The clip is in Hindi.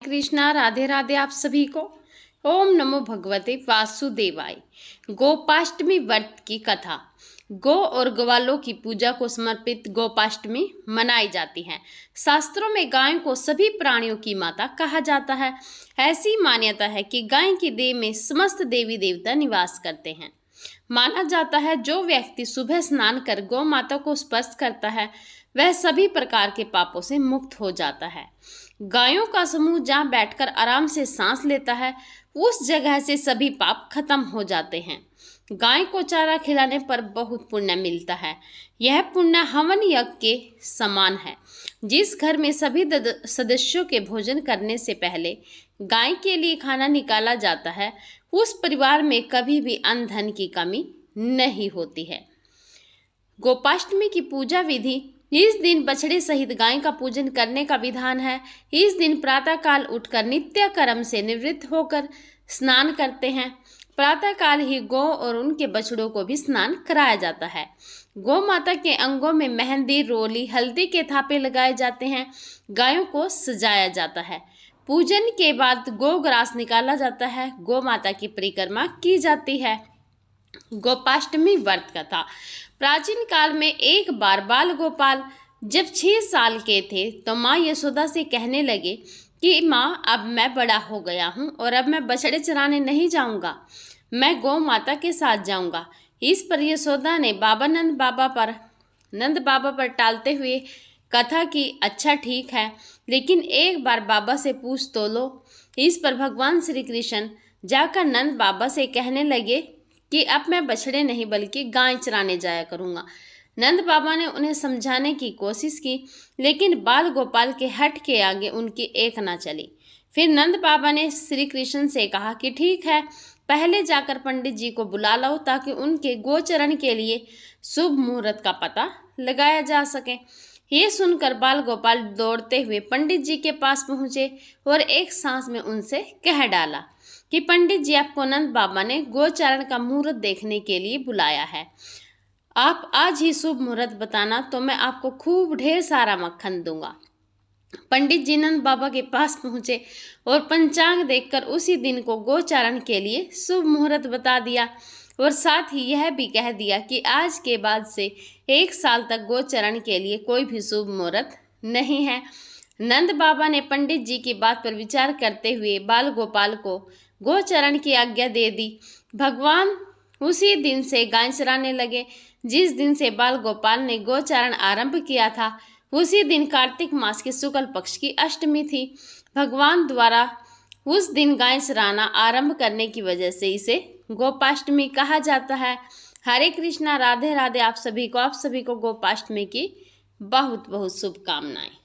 कृष्णा, राधे राधे आप सभी को। ओम नमो भगवते वासुदेवाय। गोपाष्टमी व्रत की कथा। गो और ग्वालों की पूजा को समर्पित गोपाष्टमी मनाई जाती है। शास्त्रों में गायों को सभी प्राणियों की माता कहा जाता है। ऐसी मान्यता है कि गाय की देह में समस्त देवी देवता निवास करते हैं। माना जाता है जो व्यक्ति सुबह स्नान कर गौ माता को स्पर्श करता है वह सभी प्रकार के पापों से मुक्त हो जाता है। गायों का समूह जहाँ बैठकर आराम से सांस लेता है उस जगह से सभी पाप खत्म हो जाते हैं। गाय को चारा खिलाने पर बहुत पुण्य मिलता है। यह पुण्य हवन यज्ञ के समान है। जिस घर में सभी सदस्यों के भोजन करने से पहले गाय के लिए खाना निकाला जाता है उस परिवार में कभी भी अन्न धन की कमी नहीं होती है। गोपाष्टमी की पूजा विधि। इस दिन बछड़े सहित गाय का पूजन करने का विधान है। इस दिन प्रातःकाल उठकर नित्य कर्म से निवृत्त होकर स्नान करते हैं। प्रातःकाल ही गौ और उनके बछड़ों को भी स्नान कराया जाता है। गौ माता के अंगों में मेहंदी, रोली, हल्दी के थापे लगाए जाते हैं। गायों को सजाया जाता है। पूजन के बाद गोग्रास निकाला जाता है। गौ माता की परिक्रमा की जाती है। गोपाष्टमी व्रत कथा। प्राचीन काल में एक बार बाल गोपाल जब 6 साल के थे तो माँ यशोदा से कहने लगे कि माँ, अब मैं बड़ा हो गया हूँ और अब मैं बछड़े चराने नहीं जाऊँगा, मैं गौ माता के साथ जाऊँगा। इस पर यशोदा ने नंद बाबा पर टालते हुए कथा की, अच्छा ठीक है, लेकिन एक बार बाबा से पूछ तो लो। इस पर भगवान श्री कृष्ण जाकर नंद बाबा से कहने लगे कि अब मैं बछड़े नहीं बल्कि गाय चराने जाया करूँगा। नंद बाबा ने उन्हें समझाने की कोशिश की लेकिन बाल गोपाल के हट के आगे उनकी एक ना चली। फिर नंद बाबा ने श्री कृष्ण से कहा कि ठीक है, पहले जाकर पंडित जी को बुला लाओ ताकि उनके गोचरण के लिए शुभ मुहूर्त का पता लगाया जा सके। ये सुनकर बाल गोपाल दौड़ते हुए पंडित जी के पास पहुँचे और एक सांस में उनसे कह डाला कि पंडित जी, आपको नंद बाबा ने गोचारण का मुहूर्त देखने के लिए बुलाया है। आप आज ही शुभ मुहूर्त बताना तो मैं आपको खूब ढेर सारा मक्खन दूंगा। पंडित जी नंद बाबा के पास पहुंचे और पंचांग देखकर उसी दिन को गोचारण के लिए शुभ मुहूर्त बता दिया और साथ ही यह भी कह दिया कि आज के बाद से 1 साल तक गोचरण के लिए कोई भी शुभ मुहूर्त नहीं है। नंद बाबा ने पंडित जी की बात पर विचार करते हुए बाल गोपाल को गोचरण की आज्ञा दे दी। भगवान उसी दिन से गाय चराने लगे। जिस दिन से बाल गोपाल ने गोचारण आरंभ किया था उसी दिन कार्तिक मास के शुक्ल पक्ष की अष्टमी थी। भगवान द्वारा उस दिन गाय चराना आरंभ करने की वजह से इसे गोपाष्टमी कहा जाता है। हरे कृष्णा, राधे राधे आप सभी को गोपाष्टमी की बहुत बहुत शुभकामनाएं।